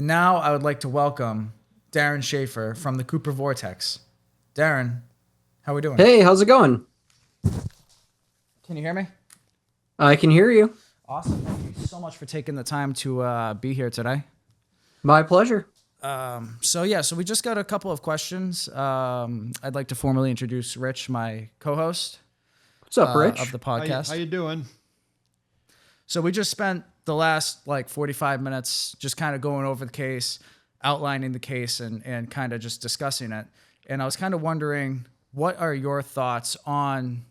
And now I would like to welcome Darren Schaefer from the Cooper Vortex. Darren, how we doing? Hey, how's it going? Can you hear me? I can hear you. Awesome. Thank you so much for taking the time to be here today. My pleasure. So we just got a couple of questions. I'd like to formally introduce Rich, my co-host What's up, Rich? of the How podcast. you doing? So we just spent the last 45 minutes just kind of going over the case, outlining the case, and kind of just discussing it. And I was kind of wondering, what are your thoughts on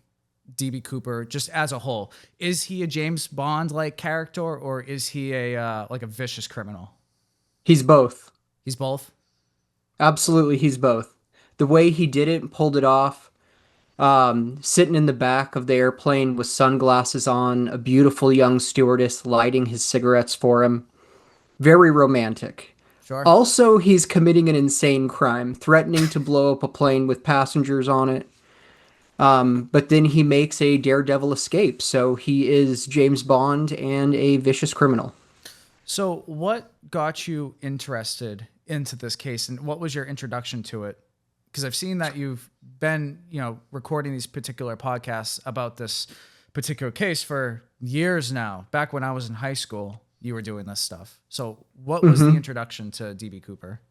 DB Cooper just as a whole? Is he a James Bond-like character, or is he a vicious criminal? He's both. He's both? Absolutely, he's both. The way he did it and pulled it off, sitting in the back of the airplane with sunglasses on, a beautiful young stewardess lighting his cigarettes for him. Very romantic. Sure. Also, he's committing an insane crime, threatening to blow up a plane with passengers on it. But then he makes a daredevil escape, so he is James Bond and a vicious criminal. So what got you interested into this case, and what was your introduction to it? Because I've seen that you've been, recording these particular podcasts about this particular case for years now. Back when I was in high school, you were doing this stuff. So what was the introduction to DB Cooper?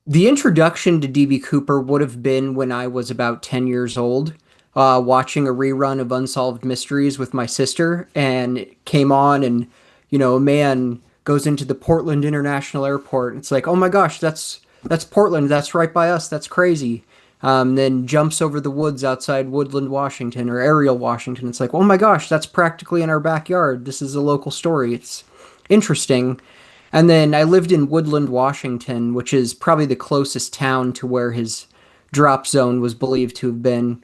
The introduction to DB Cooper would have been when I was about 10 years old, watching a rerun of Unsolved Mysteries with my sister, and it came on, and, a man goes into the Portland International Airport. It's like, oh my gosh, that's Portland. That's right by us. That's crazy. Then jumps over the woods outside Woodland, Washington, or Ariel, Washington. It's like, oh my gosh, that's practically in our backyard. This is a local story. It's interesting. And then I lived in Woodland, Washington, which is probably the closest town to where his drop zone was believed to have been.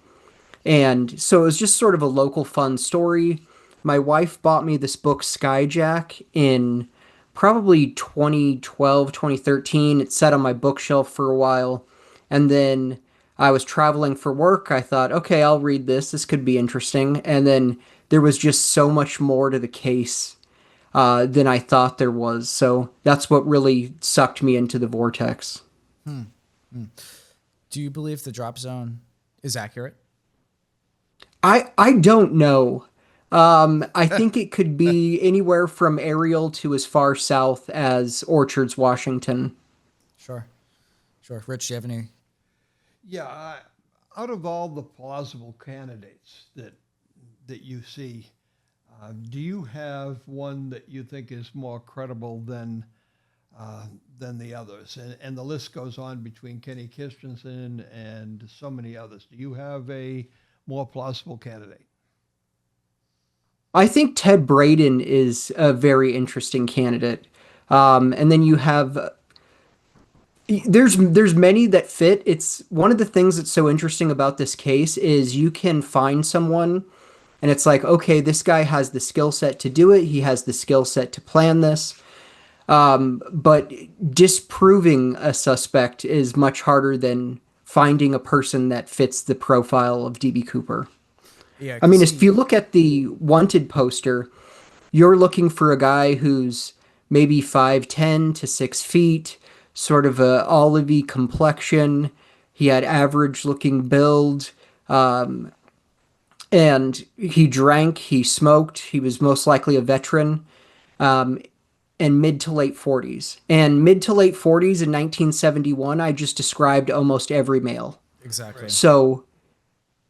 And so it was just sort of a local fun story. My wife bought me this book, Skyjack, in probably 2012, 2013. It sat on my bookshelf for a while. And then I was traveling for work. I thought, okay, I'll read this. This could be interesting. And then there was just so much more to the case than I thought there was. So that's what really sucked me into the vortex. Do you believe the drop zone is accurate? I don't know. I think it could be anywhere from Ariel to as far south as Orchards, Washington. Sure. Rich, do you have any? Yeah, out of all the plausible candidates that you see, do you have one that you think is more credible than the others? And the list goes on between Kenny Christensen and so many others. Do you have a more plausible candidate? I think Ted Braden is a very interesting candidate. And then you have there's many that fit. It's one of the things that's so interesting about this case is you can find someone and it's like, okay, this guy has the skill set to do it. He has the skill set to plan this. But disproving a suspect is much harder than finding a person that fits the profile of DB Cooper. Yeah, I mean, if you look at the wanted poster, you're looking for a guy who's maybe 5'10" to 6 feet, sort of a olivey complexion. He had average looking build, and he drank, he smoked, he was most likely a veteran, and mid to late 40s. And mid to late 40s in 1971, I just described almost every male. exactly. So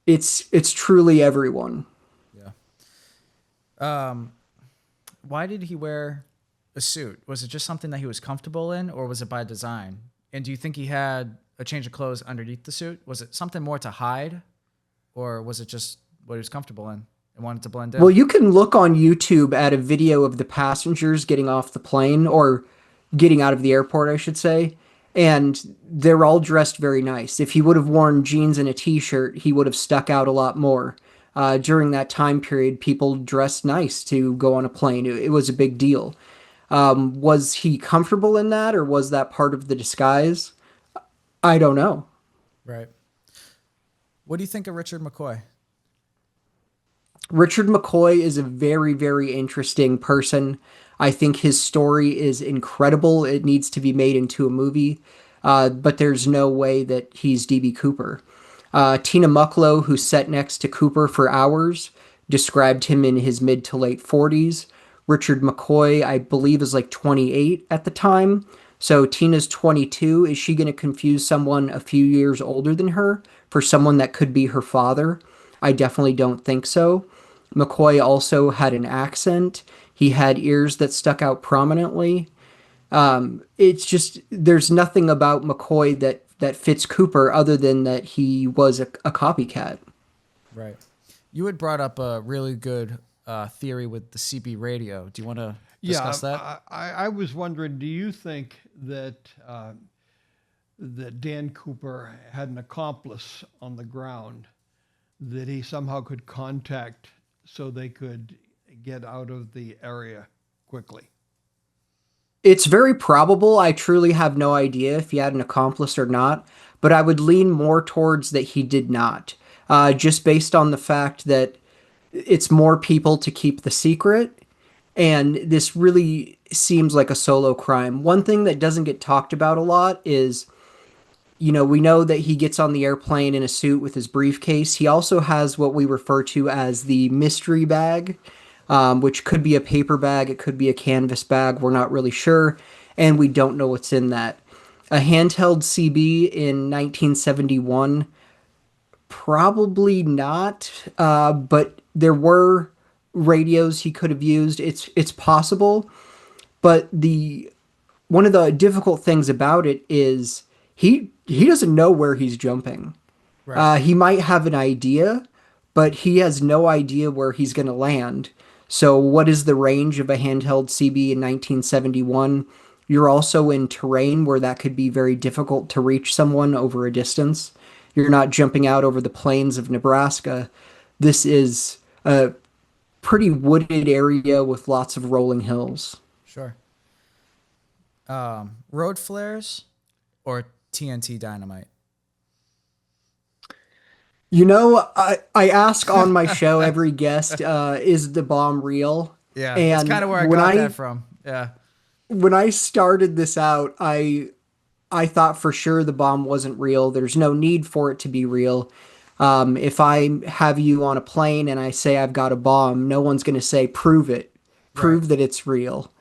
it's truly everyone. Yeah. Why did he wear a suit? Was it just something that he was comfortable in, or was it by design? And do you think he had a change of clothes underneath the suit? Was it something more to hide, or was it just what he was comfortable in and wanted to blend in? Well, you can look on YouTube at a video of the passengers getting off the plane or getting out of the airport, I should say, and they're all dressed very nice. If he would have worn jeans and a t-shirt, he would have stuck out a lot more. During that time period, people dressed nice to go on a plane. It was a big deal. Was he comfortable in that, or was that part of the disguise? I don't know. Right. What do you think of Richard McCoy? Richard McCoy is a very, very interesting person. I think his story is incredible. It needs to be made into a movie, but there's no way that he's DB Cooper. Tina Mucklow, who sat next to Cooper for hours, described him in his mid to late 40s. Richard McCoy, I believe, is like 28 at the time. So Tina's 22. Is she going to confuse someone a few years older than her for someone that could be her father? I definitely don't think so. McCoy also had an accent. He had ears that stuck out prominently. It's just there's nothing about McCoy that fits Cooper other than that he was a copycat. Right. You had brought up a really good theory with the CB radio. Do you want to discuss that? I was wondering, do you think that that Dan Cooper had an accomplice on the ground that he somehow could contact so they could get out of the area quickly? It's very probable. I truly have no idea if he had an accomplice or not, but I would lean more towards that he did not, just based on the fact that it's more people to keep the secret, and this really seems like a solo crime. One thing that doesn't get talked about a lot is, we know that he gets on the airplane in a suit with his briefcase. He also has what we refer to as the mystery bag, which could be a paper bag, it could be a canvas bag. We're not really sure, and we don't know what's in that. A handheld CB in 1971, probably not, but there were radios he could have used. It's possible, but the one of the difficult things about it is he doesn't know where he's jumping. Right. He might have an idea, but he has no idea where he's going to land. So, what is the range of a handheld CB in 1971? You're also in terrain where that could be very difficult to reach someone over a distance. You're not jumping out over the plains of Nebraska. This is a pretty wooded area with lots of rolling hills. Sure. Road flares or TNT dynamite? I ask on my show every guest, is the bomb real? Yeah, that's And kind of where I got that from. Yeah. when I started this out, I thought for sure the bomb wasn't real. There's no need for it to be real. If I have you on a plane and I say I've got a bomb, no one's going to say prove it, Right. prove that it's real.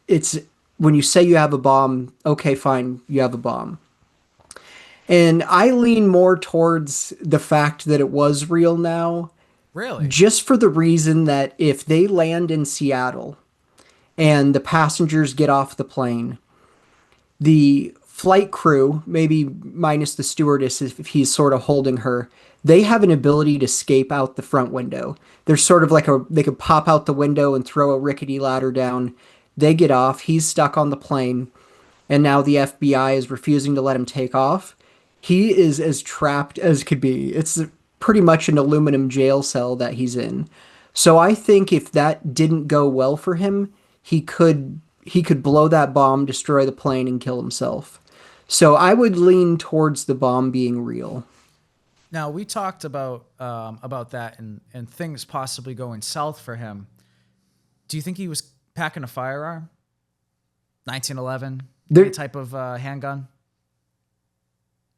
It's when you say you have a bomb, okay, fine, you have a bomb. And I lean more towards the fact that it was real now, Really? just for the reason that if they land in Seattle and the passengers get off the plane, the flight crew, maybe minus the stewardess if he's sort of holding her, they have an ability to escape out the front window. They're sort of like they could pop out the window and throw a rickety ladder down. They get off, he's stuck on the plane, and now the FBI is refusing to let him take off. He is as trapped as could be. It's pretty much an aluminum jail cell that he's in. So I think if that didn't go well for him, he could blow that bomb, destroy the plane, and kill himself. So I would lean towards the bomb being real. Now we talked about that and things possibly going south for him. Do you think he was packing a firearm? 1911, any type of handgun?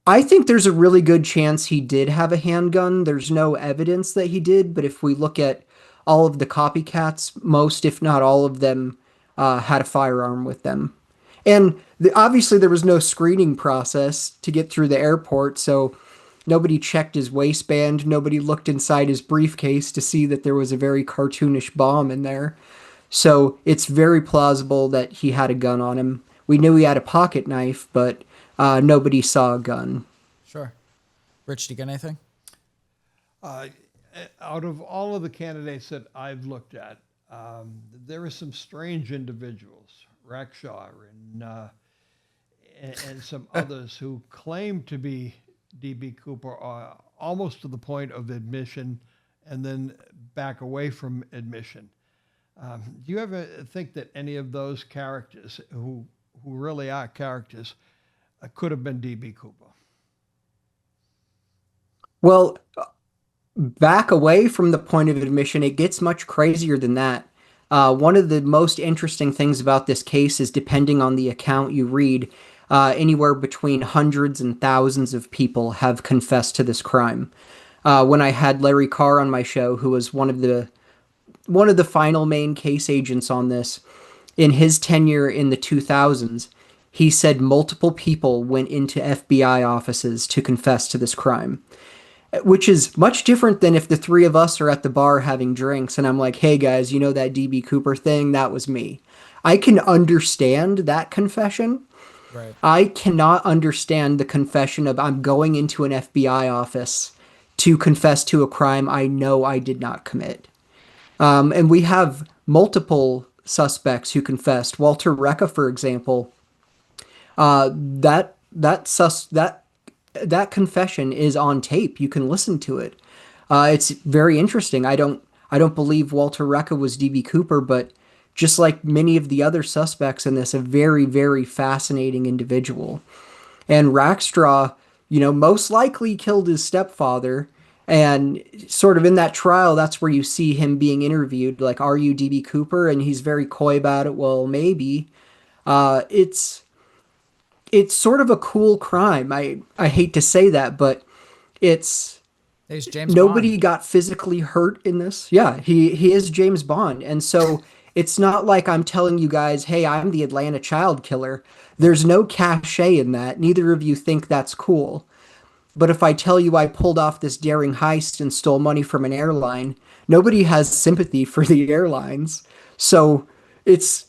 I think there's a really good chance he did have a handgun. There's no evidence that he did, but if we look at all of the copycats, most, if not all of them, had a firearm with them. And obviously, there was no screening process to get through the airport, so nobody checked his waistband. Nobody looked inside his briefcase to see that there was a very cartoonish bomb in there. So it's very plausible that he had a gun on him. We knew he had a pocket knife, but nobody saw a gun. Sure. Rich, do you get anything? Uh, Out of all of the candidates that I've looked at, there are some strange individuals, Rackshaw and some others who claim to be DB Cooper, almost to the point of admission, and then back away from admission. Do you ever think that any of those characters, who really are characters, could have been DB Cooper? Well, back away from the point of admission, it gets much crazier than that. One of the most interesting things about this case is depending on the account you read, anywhere between hundreds and thousands of people have confessed to this crime. When I had Larry Carr on my show, who was one of the final main case agents on this, in his tenure in the 2000s, he said multiple people went into FBI offices to confess to this crime, which is much different than if the three of us are at the bar having drinks and I'm like, hey guys, you know that DB Cooper thing? That was me. I can understand that confession. Right. I cannot understand the confession of I'm going into an FBI office to confess to a crime I know I did not commit. And we have multiple suspects who confessed. Walter Recca, for example, that confession is on tape. You can listen to it. It's very interesting. I don't believe Walter Recca was DB Cooper, but just like many of the other suspects in this, a very, very fascinating individual. And Rackstraw, most likely killed his stepfather. And sort of in that trial, that's where you see him being interviewed. Like, are you DB Cooper? And he's very coy about it. Well, maybe. It's sort of a cool crime. I hate to say that, but it's He's James Bond. nobody got physically hurt in this. Yeah, he is James Bond. And so it's not like I'm telling you guys, hey, I'm the Atlanta child killer. There's no cachet in that. Neither of you think that's cool. But if I tell you I pulled off this daring heist and stole money from an airline, nobody has sympathy for the airlines. So it's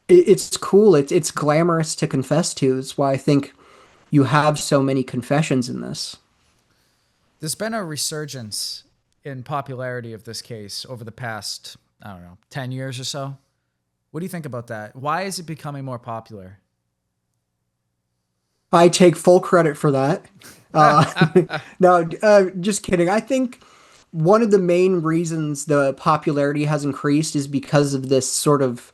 it's cool. It's glamorous to confess to. It's why I think you have so many confessions in this. There's been a resurgence in popularity of this case over the past, I don't know, 10 years or so. What do you think about that? Why is it becoming more popular? I take full credit for that. Uh, no, just kidding. I think one of the main reasons the popularity has increased is because of this sort of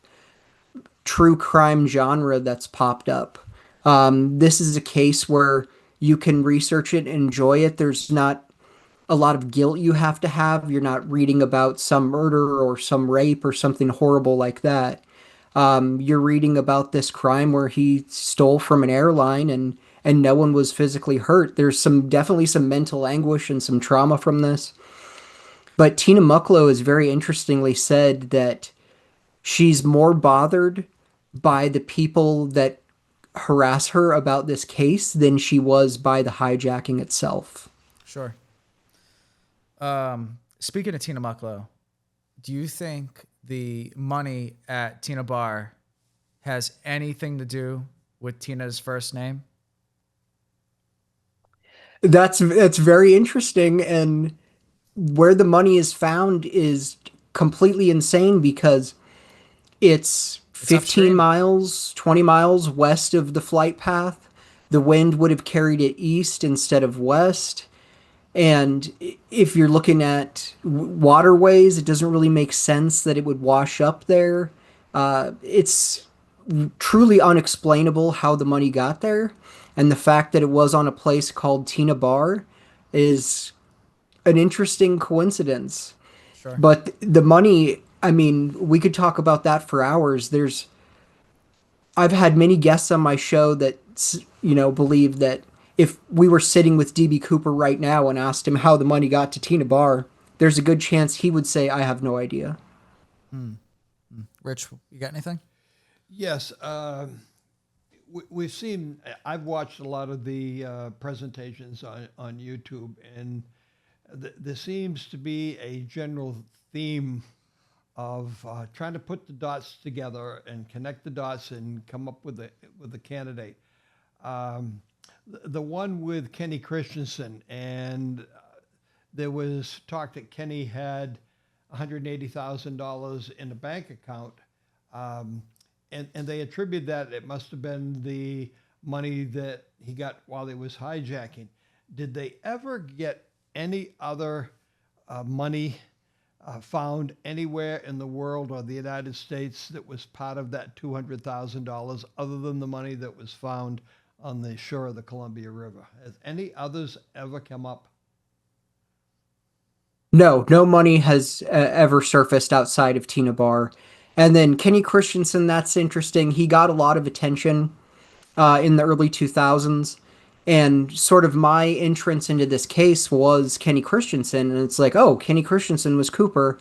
true crime genre that's popped up. This is a case where you can research it and enjoy it. There's not a lot of guilt you have to have. You're not reading about some murder or some rape or something horrible like that. You're reading about this crime where he stole from an airline and no one was physically hurt. There's definitely some mental anguish and some trauma from this. But Tina Mucklow has very interestingly said that she's more bothered by the people that harass her about this case than she was by the hijacking itself. Sure. Speaking of Tina Mucklow, do you think the money at Tina Bar has anything to do with Tina's first name? That's very interesting, and where the money is found is completely insane because it's It's 15 upstream. miles, 20 miles west of the flight path. The wind would have carried it east instead of west. And if you're looking at waterways, it doesn't really make sense that it would wash up there. It's truly unexplainable how the money got there. And the fact that it was on a place called Tina Bar is an interesting coincidence. Sure. But the money, I mean, we could talk about that for hours. I've had many guests on my show that, believe that if we were sitting with DB Cooper right now and asked him how the money got to Tina Bar, there's a good chance he would say, I have no idea. Rich, you got anything? Yes, we've seen. I've watched a lot of the presentations on YouTube, and there seems to be a general theme of trying to put the dots together and connect the dots and come up with a candidate. The one with Kenny Christensen, and there was talk that Kenny had $180,000 in a bank account, and they attribute that it must have been the money that he got while he was hijacking. Did they ever get any other money found anywhere in the world or the United States that was part of that $200,000 other than the money that was found on the shore of the Columbia River? Has any others ever come up? No, no money has ever surfaced outside of Tina Bar. And then Kenny Christensen, that's interesting. He got a lot of attention in the early 2000s. And sort of my entrance into this case was Kenny Christensen. And it's like, oh, Kenny Christensen was Cooper.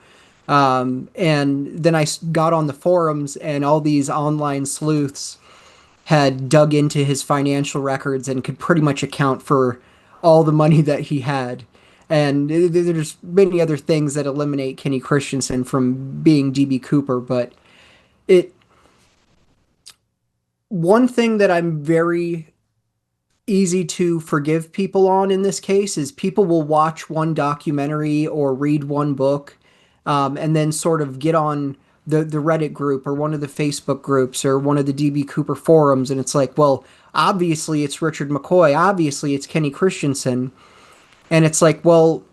And then got on the forums, and all these online sleuths had dug into his financial records and could pretty much account for all the money that he had. And there's many other things that eliminate Kenny Christensen from being DB Cooper, but it one thing that I'm very easy to forgive people on in this case is people will watch one documentary or read one book, and then sort of get on the Reddit group or one of the Facebook groups or one of the DB Cooper forums, and it's like, well, obviously it's Richard McCoy, obviously it's Kenny Christensen, and it's like, well,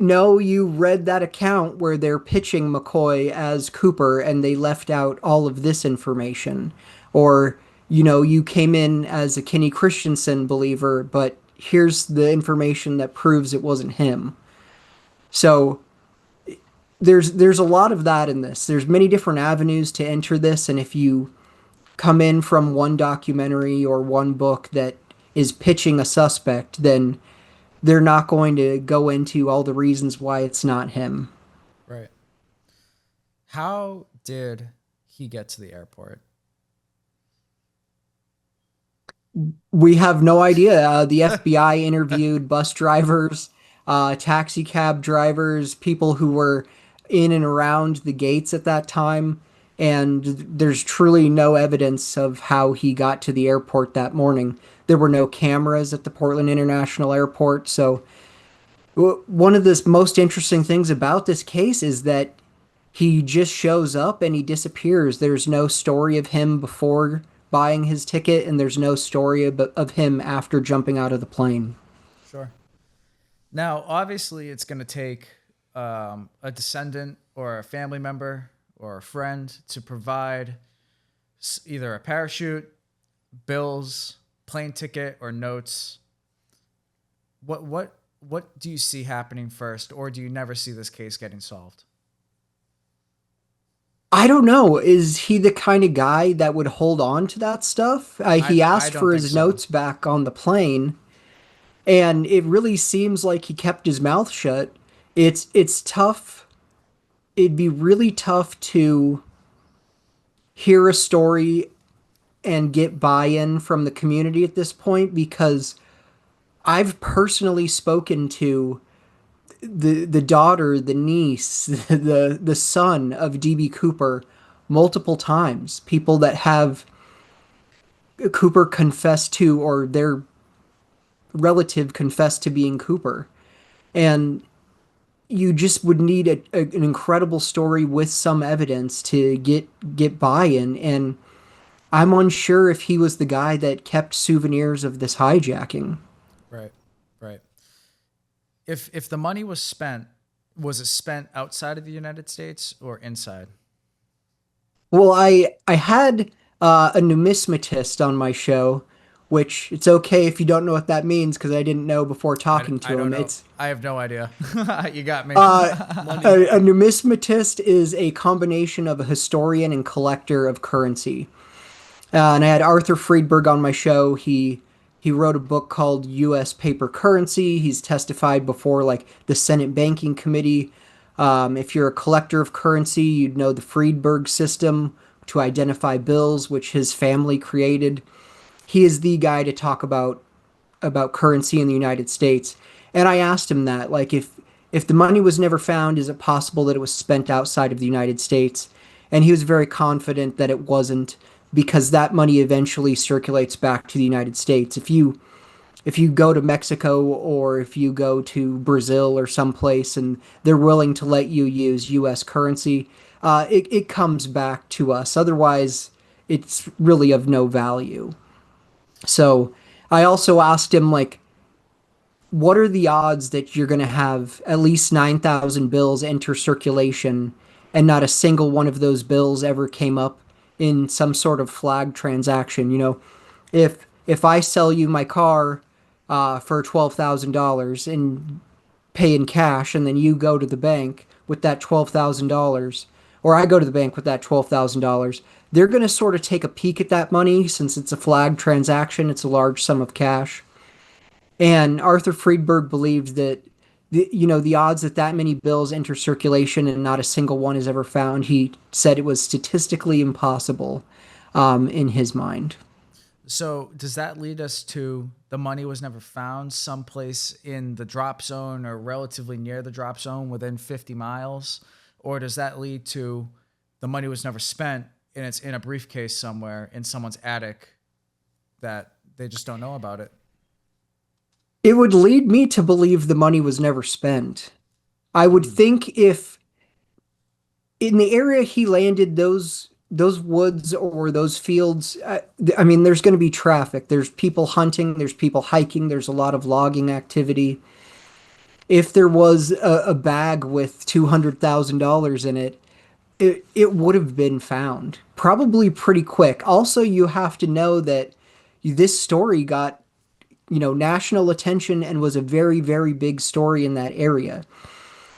no, you read that account where they're pitching McCoy as Cooper and they left out all of this information. Or, you came in as a Kenny Christensen believer, but here's the information that proves it wasn't him. So there's a lot of that in this. There's many different avenues to enter this, and if you come in from one documentary or one book that is pitching a suspect, then they're not going to go into all the reasons why it's not him. Right. How did he get to the airport? We have no idea. The FBI interviewed bus drivers, taxi cab drivers, people who were in and around the gates at that time, and there's truly no evidence of how he got to the airport that morning. There were no cameras at the Portland International Airport, so one of the most interesting things about this case is that he just shows up and he disappears. There's no story of him before buying his ticket, and there's no story of him after jumping out of the plane. Sure. Now, obviously, it's going to take a descendant or a family member or a friend to provide either a parachute, bills, plane ticket, or notes. What do you see happening first, or do you never see this case getting solved? I don't know. Is he the kind of guy that would hold on to that stuff? He I asked don't for think his so. notes back on the plane, and it really seems like he kept his mouth shut. It's tough. It'd be really tough to hear a story and get buy-in from the community at this point, because I've personally spoken to the daughter, the niece, the son of DB Cooper multiple times. People that have Cooper confessed to, or their relative confessed to being Cooper. And you just would need an incredible story with some evidence to get buy-in. And I'm unsure if he was the guy that kept souvenirs of this hijacking. Right. Right. If the money was spent, was it spent outside of the United States or inside? Well, I had a numismatist on my show, which it's okay if you don't know what that means, because I didn't know before talking I to don't him. know. It's I have no idea. You got me. a numismatist is a combination of a historian and collector of currency. And I had Arthur Friedberg on my show. He wrote a book called U.S. Paper Currency. He's testified before like the Senate Banking Committee. If you're a collector of currency, you'd know the Friedberg system to identify bills, which his family created. He is the guy to talk about currency in the United States. And I asked him that, like, if the money was never found, is it possible that it was spent outside of the United States? And he was very confident that it wasn't, because that money eventually circulates back to the United States. If you go to Mexico, or if you go to Brazil or someplace and they're willing to let you use U.S. currency, it comes back to us. Otherwise, it's really of no value. So I also asked him, like, what are the odds that you're going to have at least 9,000 bills enter circulation and not a single one of those bills ever came up in some sort of flag transaction? If I sell you my car for $12,000, and pay in cash, and then you go to the bank with that $12,000, or I go to the bank with that $12,000, they're going to sort of take a peek at that money since it's a flagged transaction. It's a large sum of cash. And Arthur Friedberg believed that the odds that that many bills enter circulation and not a single one is ever found, he said it was statistically impossible in his mind. So does that lead us to the money was never found someplace in the drop zone or relatively near the drop zone within 50 miles? Or does that lead to the money was never spent and it's in a briefcase somewhere in someone's attic that they just don't know about it? It would lead me to believe the money was never spent. I would think if in the area he landed, those woods or those fields, I mean, there's going to be traffic. There's people hunting, there's people hiking, there's a lot of logging activity. If there was a bag with $200,000 in it, it would have been found probably pretty quick. Also, you have to know that this story got, national attention and was a very, very big story in that area.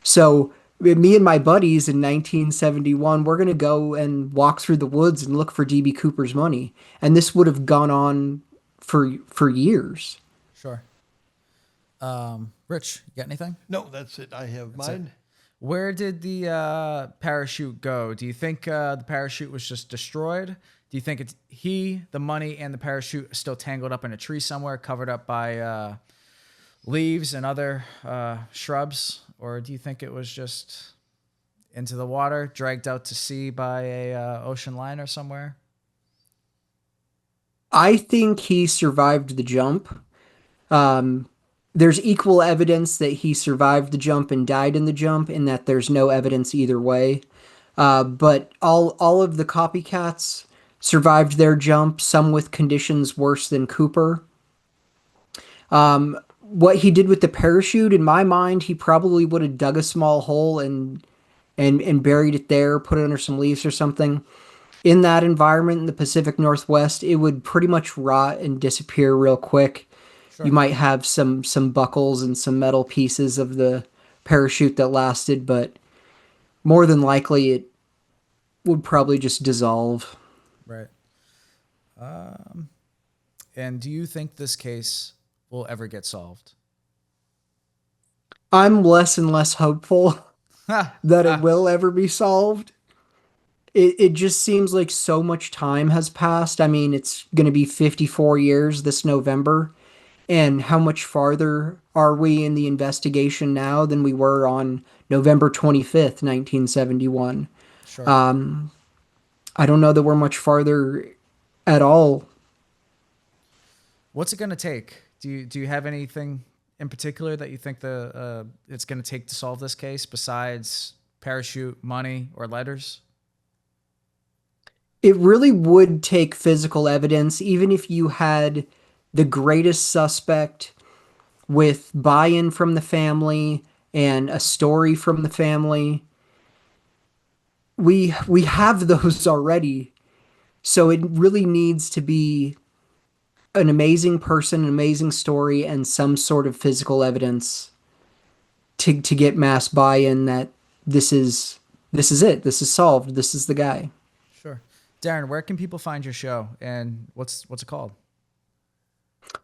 So me and my buddies in 1971, we're going to go and walk through the woods and look for DB Cooper's money. And this would have gone on for years. Sure. Rich, you got anything? No, that's it. I have mine. Where did the parachute go? Do you think the parachute was just destroyed? Do you think it's the money, and the parachute are still tangled up in a tree somewhere, covered up by leaves and other shrubs? Or do you think it was just into the water, dragged out to sea by a ocean liner somewhere? I think he survived the jump. There's equal evidence that he survived the jump and died in the jump, in that there's no evidence either way. But all of the copycats survived their jump, some with conditions worse than Cooper. What he did with the parachute, in my mind, he probably would have dug a small hole and buried it there, put it under some leaves or something. In that environment in the Pacific Northwest, it would pretty much rot and disappear real quick. Sure. You might have some buckles and some metal pieces of the parachute that lasted, but more than likely it would probably just dissolve. Right. And do you think this case will ever get solved? I'm less and less hopeful that it will ever be solved. It just seems like so much time has passed. I mean, it's going to be 54 years this November. And how much farther are we in the investigation now than we were on November 25th, 1971? Sure. I don't know that we're much farther at all. What's it going to take? Do you have anything in particular that you think it's going to take to solve this case besides parachute, money, or letters? It really would take physical evidence, even if you had the greatest suspect with buy-in from the family and a story from the family. We have those already. So it really needs to be an amazing person, an amazing story, and some sort of physical evidence to get mass buy-in that this is it. This is solved. This is the guy. Sure. Darren, where can people find your show, and what's it called?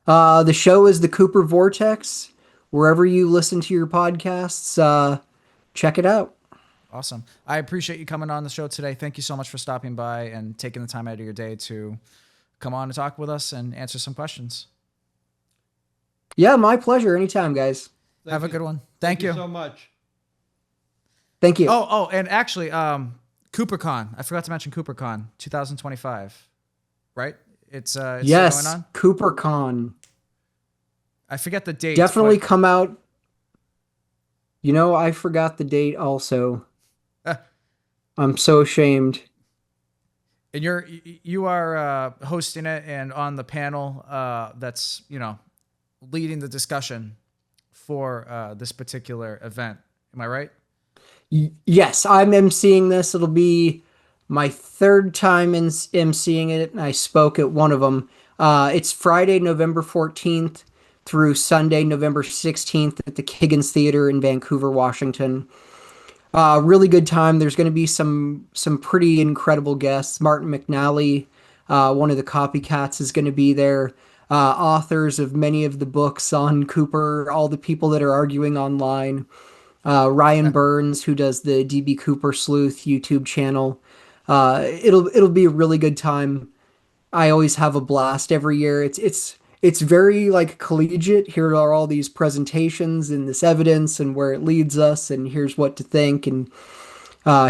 The show is the Cooper Vortex. Wherever you listen to your podcasts, check it out. Awesome. I appreciate you coming on the show today. Thank you so much for stopping by and taking the time out of your day to come on and talk with us and answer some questions. Yeah, my pleasure. Anytime, guys. Have a good one. Thank you so much. Thank you. Oh, and actually, CooperCon. I forgot to mention CooperCon 2025, right? It's yes, going on. CooperCon. I forget the date. Definitely come out. I forgot the date also. I'm so ashamed. And you are hosting it and on the panel that's leading the discussion for this particular event. Am I right? Yes, I'm emceeing this. It'll be my third time emceeing it, and I spoke at one of them. It's Friday, November 14th through Sunday, November 16th at the Higgins Theater in Vancouver, Washington. Really good time. There's going to be some pretty incredible guests. Martin McNally, one of the copycats, is going to be there. Authors of many of the books on Cooper, all the people that are arguing online. Ryan Burns, who does the DB Cooper Sleuth YouTube channel. It'll be a really good time. I always have a blast every year. It's very like collegiate. Here are all these presentations and this evidence and where it leads us, and here's what to think, and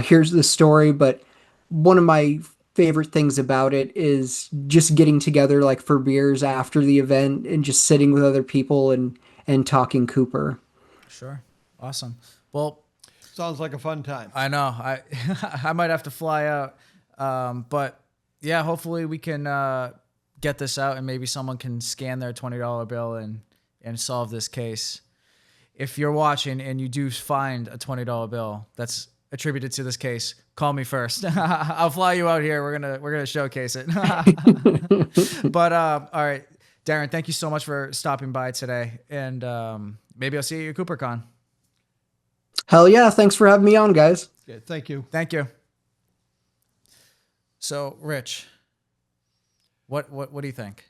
here's the story. But one of my favorite things about it is just getting together like for beers after the event and just sitting with other people and talking Cooper. Sure. Awesome. Well, Sounds like a fun time. I know. I might have to fly out. But yeah, hopefully we can get this out and maybe someone can scan their $20 bill and solve this case. If you're watching and you do find a $20 bill that's attributed to this case, call me first. I'll fly you out here. We're gonna showcase it. But all right, Darren, thank you so much for stopping by today, and maybe I'll see you at CooperCon. Hell yeah! Thanks for having me on, guys. Okay, thank you. Thank you. So, Rich, what do you think?